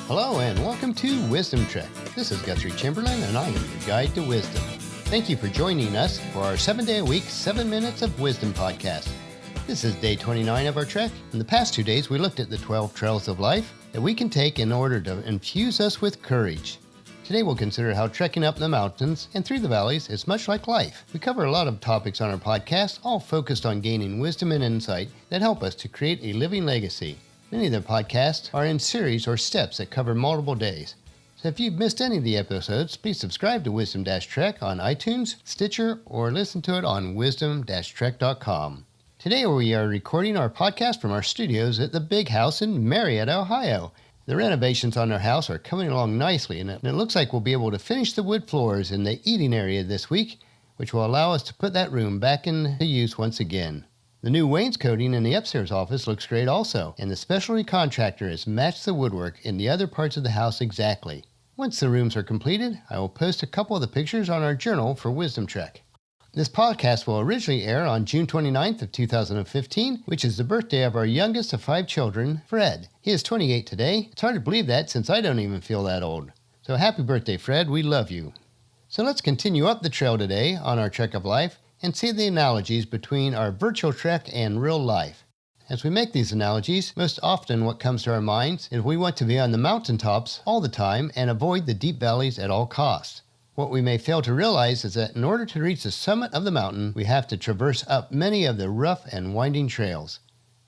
Hello and welcome to Wisdom Trek. This is Guthrie Chamberlain and I am your guide to wisdom. Thank you for joining us for our 7-day-a-week, 7 Minutes of Wisdom podcast. This is day 29 of our trek. In the past 2 days, we looked at the 12 trails of life that we can take in order to infuse us with courage. Today we'll consider how trekking up the mountains and through the valleys is much like life. We cover a lot of topics on our podcast, all focused on gaining wisdom and insight that help us to create a living legacy. Many of the podcasts are in series or steps that cover multiple days. So if you've missed any of the episodes, please subscribe to Wisdom-Trek on iTunes, Stitcher, or listen to it on wisdom-trek.com. Today we are recording our podcast from our studios at the Big House in Marietta, Ohio. The renovations on our house are coming along nicely, and it looks like we'll be able to finish the wood floors in the eating area this week, which will allow us to put that room back into use once again. The new wainscoting in the upstairs office looks great also, and the specialty contractor has matched the woodwork in the other parts of the house exactly. Once the rooms are completed, I will post a couple of the pictures on our journal for Wisdom Trek. This podcast will originally air on June 29th of 2015, which is the birthday of our youngest of 5 children, Fred. He is 28 today. It's hard to believe that since I don't even feel that old. So happy birthday, Fred. We love you. So let's continue up the trail today on our trek of life and see the analogies between our virtual trek and real life. As we make these analogies, most often what comes to our minds is we want to be on the mountaintops all the time and avoid the deep valleys at all costs. What we may fail to realize is that in order to reach the summit of the mountain, we have to traverse up many of the rough and winding trails.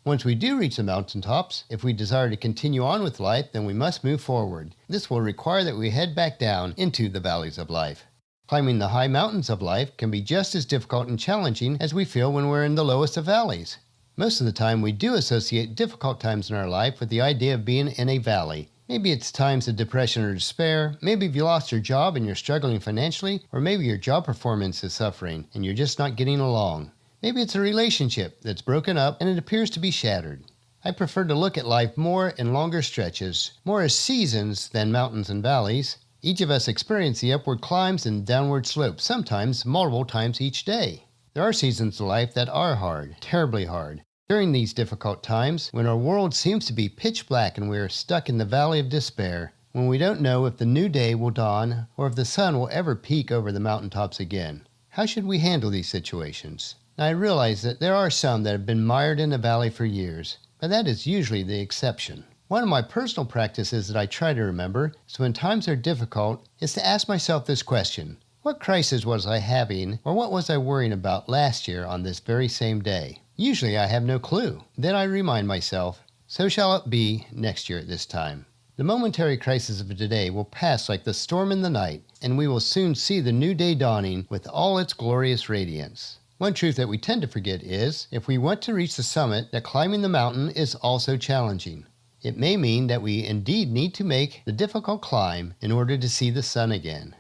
Once we do reach the mountaintops, if we desire to continue on with life, then we must move forward. This will require that we head back down into the valleys of life. Climbing the high mountains of life can be just as difficult and challenging as we feel when we're in the lowest of valleys. Most of the time, we do associate difficult times in our life with the idea of being in a valley. Maybe it's times of depression or despair, maybe you've lost your job and you're struggling financially, or maybe your job performance is suffering and you're just not getting along. Maybe it's a relationship that's broken up and it appears to be shattered. I prefer to look at life more in longer stretches, more as seasons than mountains and valleys. Each of us experience the upward climbs and downward slopes, sometimes multiple times each day. There are seasons of life that are hard, terribly hard. During these difficult times, when our world seems to be pitch black and we are stuck in the valley of despair, when we don't know if the new day will dawn or if the sun will ever peek over the mountaintops again, how should we handle these situations? Now, I realize that there are some that have been mired in the valley for years, but that is usually the exception. One of my personal practices that I try to remember, so when times are difficult, is to ask myself this question: what crisis was I having, or what was I worrying about last year on this very same day? Usually I have no clue. Then I remind myself, so shall it be next year at this time. The momentary crisis of today will pass like the storm in the night, and we will soon see the new day dawning with all its glorious radiance. One truth that we tend to forget is, if we want to reach the summit, that climbing the mountain is also challenging. It may mean that we indeed need to make the difficult climb in order to see the sun again.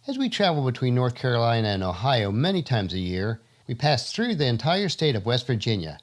As we travel between North Carolina and Ohio many times a year, we pass through the entire state of West Virginia.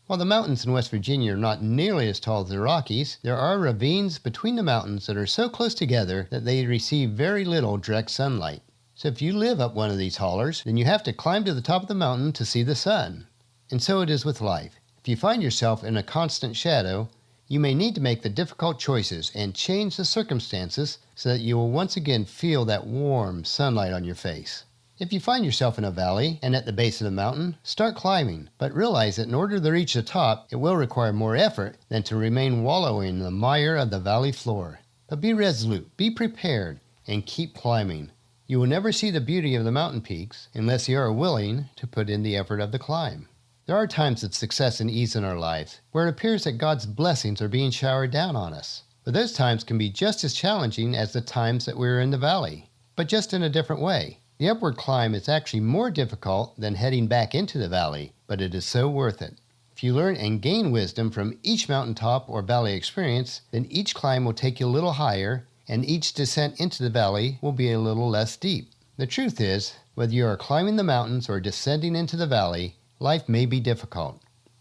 While the mountains in West Virginia are not nearly as tall as the Rockies, there are ravines between the mountains that are so close together that they receive very little direct sunlight. So if you live up one of these hollers, then you have to climb to the top of the mountain to see the sun. And so it is with life. If you find yourself in a constant shadow, you may need to make the difficult choices and change the circumstances so that you will once again feel that warm sunlight on your face. If you find yourself in a valley and at the base of the mountain, start climbing, but realize that in order to reach the top, it will require more effort than to remain wallowing in the mire of the valley floor. But be resolute, be prepared, and keep climbing. You will never see the beauty of the mountain peaks unless you are willing to put in the effort of the climb. There are times of success and ease in our lives where it appears that God's blessings are being showered down on us. But those times can be just as challenging as the times that we're in the valley, but just in a different way. The upward climb is actually more difficult than heading back into the valley, but it is so worth it. If you learn and gain wisdom from each mountaintop or valley experience, then each climb will take you a little higher, and each descent into the valley will be a little less steep. The truth is, whether you are climbing the mountains or descending into the valley, life may be difficult.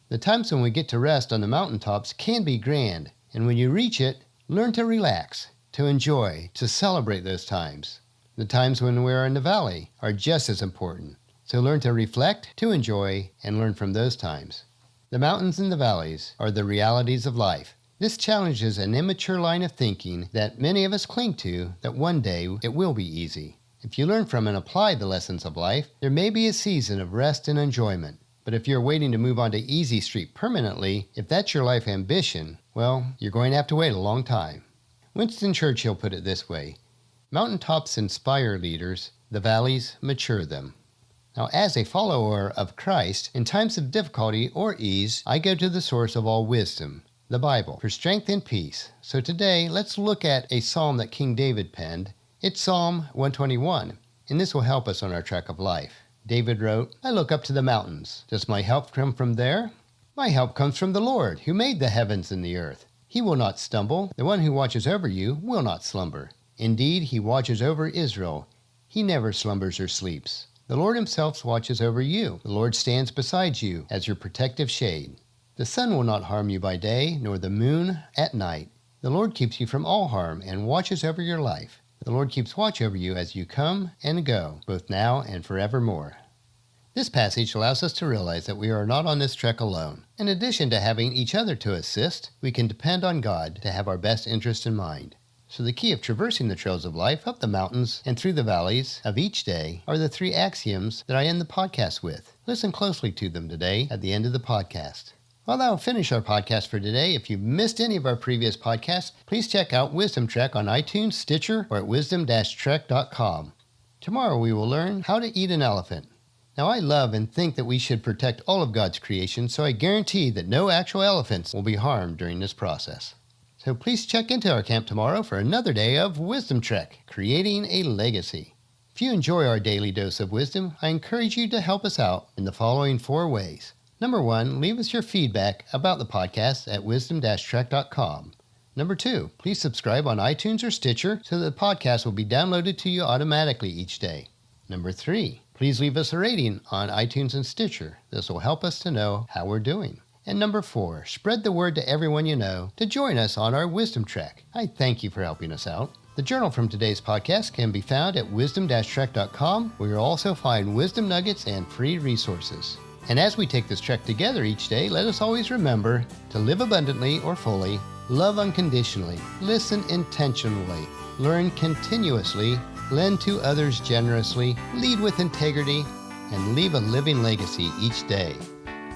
The times when we get to rest on the mountaintops can be grand, and when you reach it, learn to relax, to enjoy, to celebrate those times. The times when we are in the valley are just as important, so learn to reflect, to enjoy, and learn from those times. The mountains and the valleys are the realities of life, This challenges an immature line of thinking that many of us cling to, that one day it will be easy. If you learn from and apply the lessons of life, there may be a season of rest and enjoyment. But if you're waiting to move on to Easy Street permanently, if that's your life ambition, well, you're going to have to wait a long time. Winston Churchill put it this way: mountaintops inspire leaders, the valleys mature them. Now, as a follower of Christ, in times of difficulty or ease, I go to the source of all wisdom, the Bible, for strength and peace. So today, let's look at a psalm that King David penned. It's Psalm 121, and this will help us on our track of life. David wrote, "I look up to the mountains. Does my help come from there? My help comes from the Lord, who made the heavens and the earth. He will not stumble. The one who watches over you will not slumber. Indeed, he watches over Israel. He never slumbers or sleeps. The Lord himself watches over you. The Lord stands beside you as your protective shade. The sun will not harm you by day, nor the moon at night. The Lord keeps you from all harm and watches over your life. The Lord keeps watch over you as you come and go, both now and forevermore." This passage allows us to realize that we are not on this trek alone. In addition to having each other to assist, we can depend on God to have our best interest in mind. So the key of traversing the trails of life, up the mountains and through the valleys of each day, are the 3 axioms that I end the podcast with. Listen closely to them today at the end of the podcast. Well, that'll finish our podcast for today. If you've missed any of our previous podcasts, please check out Wisdom Trek on iTunes, Stitcher, or at wisdom-trek.com. Tomorrow we will learn how to eat an elephant. Now, I love and think that we should protect all of God's creation, so I guarantee that no actual elephants will be harmed during this process. So please check into our camp tomorrow for another day of Wisdom Trek, creating a legacy. If you enjoy our daily dose of wisdom, I encourage you to help us out in the following 4 ways. Number 1, leave us your feedback about the podcast at wisdom-trek.com. Number 2, please subscribe on iTunes or Stitcher so that the podcast will be downloaded to you automatically each day. Number 3, please leave us a rating on iTunes and Stitcher. This will help us to know how we're doing. And number 4, spread the word to everyone you know to join us on our Wisdom Trek. I thank you for helping us out. The journal from today's podcast can be found at wisdom-trek.com, where you'll also find wisdom nuggets and free resources. And as we take this trek together each day, let us always remember to live abundantly or fully, love unconditionally, listen intentionally, learn continuously, lend to others generously, lead with integrity, and leave a living legacy each day.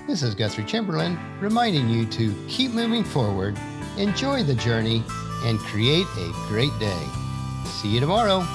This is Guthrie Chamberlain, reminding you to keep moving forward, enjoy the journey, and create a great day. See you tomorrow.